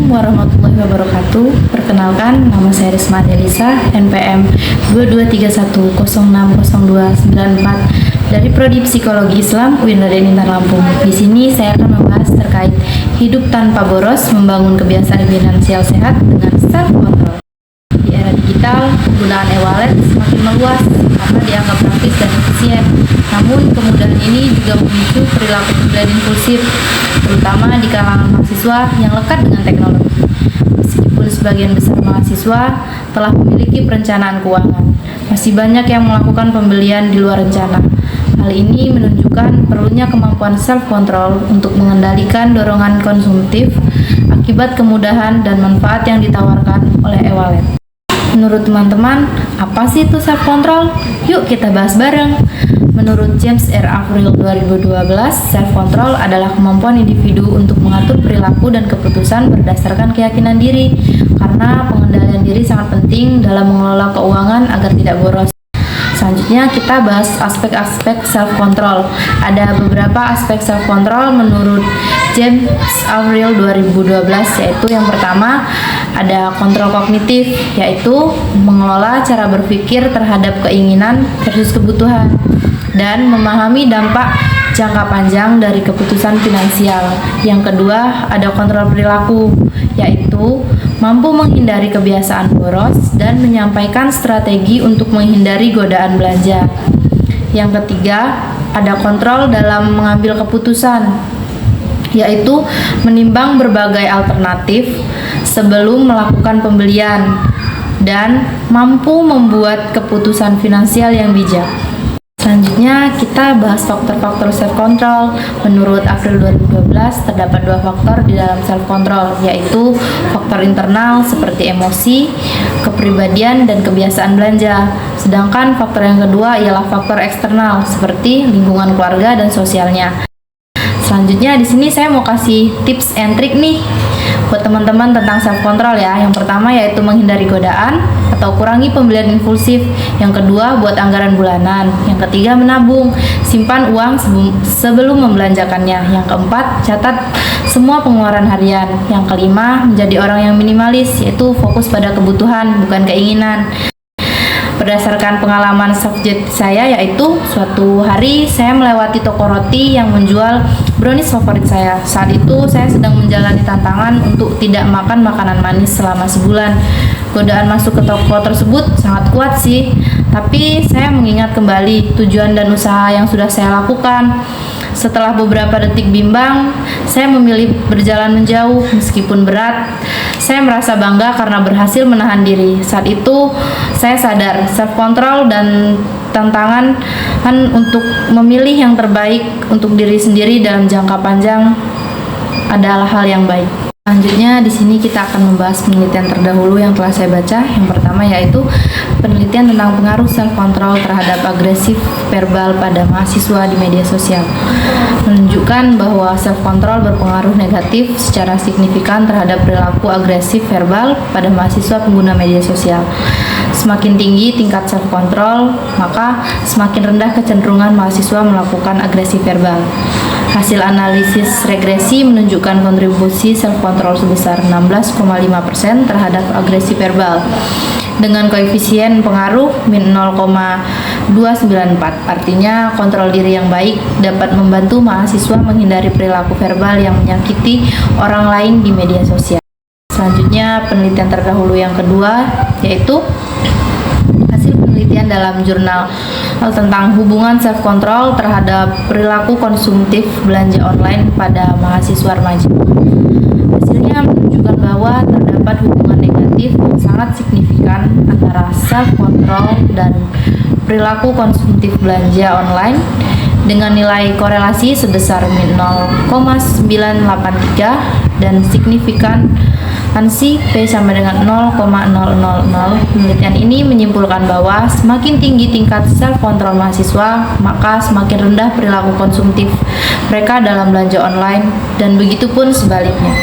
Assalamualaikum warahmatullahi wabarakatuh. Perkenalkan, nama saya Risma Delisa, NPM 2231060294 dari Prodi Psikologi Islam UIN Raden Intan Lampung. Di sini saya akan membahas terkait hidup tanpa boros, membangun kebiasaan finansial sehat dengan self control. Di era digital, penggunaan e-wallet semakin meluas karena dianggap praktis dan efisien. Namun, kemudahan ini juga memicu perilaku pembelian impulsif, terutama di kalangan mahasiswa yang lekat dengan teknologi. Meskipun sebagian besar mahasiswa telah memiliki perencanaan keuangan, masih banyak yang melakukan pembelian di luar rencana. Hal ini menunjukkan perlunya kemampuan self-control untuk mengendalikan dorongan konsumtif akibat kemudahan dan manfaat yang ditawarkan oleh e-wallet. Menurut teman-teman, apa sih itu self-control? Yuk kita bahas bareng. Menurut James R. Averill 2012, self-control adalah kemampuan individu untuk mengatur perilaku dan keputusan berdasarkan keyakinan diri, karena pengendalian diri sangat penting dalam mengelola keuangan agar tidak boros. Selanjutnya kita bahas aspek-aspek self-control. Ada beberapa aspek self-control menurut James Averill 2012, yaitu yang pertama ada kontrol kognitif, yaitu mengelola cara berpikir terhadap keinginan versus kebutuhan dan memahami dampak jangka panjang dari keputusan finansial. Yang kedua ada kontrol perilaku, yaitu mampu menghindari kebiasaan boros dan menyampaikan strategi untuk menghindari godaan belanja. Yang ketiga, ada kontrol dalam mengambil keputusan, yaitu menimbang berbagai alternatif sebelum melakukan pembelian dan mampu membuat keputusan finansial yang bijak. Selanjutnya kita bahas faktor-faktor self-control. Menurut April 2012, terdapat dua faktor di dalam self-control, yaitu faktor internal seperti emosi, kepribadian, dan kebiasaan belanja. Sedangkan faktor yang kedua ialah faktor eksternal seperti lingkungan keluarga dan sosialnya. Selanjutnya di sini saya mau kasih tips and trick nih buat teman-teman tentang self-control ya. Yang pertama yaitu menghindari godaan atau kurangi pembelian impulsif. Yang kedua buat anggaran bulanan. Yang ketiga menabung, simpan uang sebelum membelanjakannya. Yang keempat catat semua pengeluaran harian. Yang kelima menjadi orang yang minimalis, yaitu fokus pada kebutuhan bukan keinginan. Berdasarkan pengalaman subjek saya, yaitu suatu hari saya melewati toko roti yang menjual brownies favorit saya. Saat itu saya sedang menjalani tantangan untuk tidak makan makanan manis selama sebulan. Godaan masuk ke toko tersebut sangat kuat sih, tapi saya mengingat kembali tujuan dan usaha yang sudah saya lakukan. Setelah beberapa detik bimbang, saya memilih berjalan menjauh meskipun berat. Saya merasa bangga karena berhasil menahan diri. Saat itu saya sadar self-control dan tantangan untuk memilih yang terbaik untuk diri sendiri dalam jangka panjang adalah hal yang baik. Selanjutnya di sini kita akan membahas penelitian terdahulu yang telah saya baca. Yang pertama yaitu penelitian tentang pengaruh self-control terhadap agresif verbal pada mahasiswa di media sosial, menunjukkan bahwa self-control berpengaruh negatif secara signifikan terhadap perilaku agresif verbal pada mahasiswa pengguna media sosial. Semakin tinggi tingkat self-control, maka semakin rendah kecenderungan mahasiswa melakukan agresi verbal. Hasil analisis regresi menunjukkan kontribusi self-control sebesar 16,5% terhadap agresi verbal dengan koefisien pengaruh min 0,294. Artinya kontrol diri yang baik dapat membantu mahasiswa menghindari perilaku verbal yang menyakiti orang lain di media sosial. Selanjutnya penelitian terdahulu yang kedua yaitu hasil penelitian dalam jurnal tentang hubungan self-control terhadap perilaku konsumtif belanja online pada mahasiswa remaja. Hasilnya menunjukkan bahwa terdapat hubungan negatif sangat signifikan antara self-control dan perilaku konsumtif belanja online dengan nilai korelasi sebesar 0,983 dan signifikan P sama dengan 0,000. Penelitian ini menyimpulkan bahwa semakin tinggi tingkat self-control mahasiswa, maka semakin rendah perilaku konsumtif mereka dalam belanja online, dan begitu pun sebaliknya.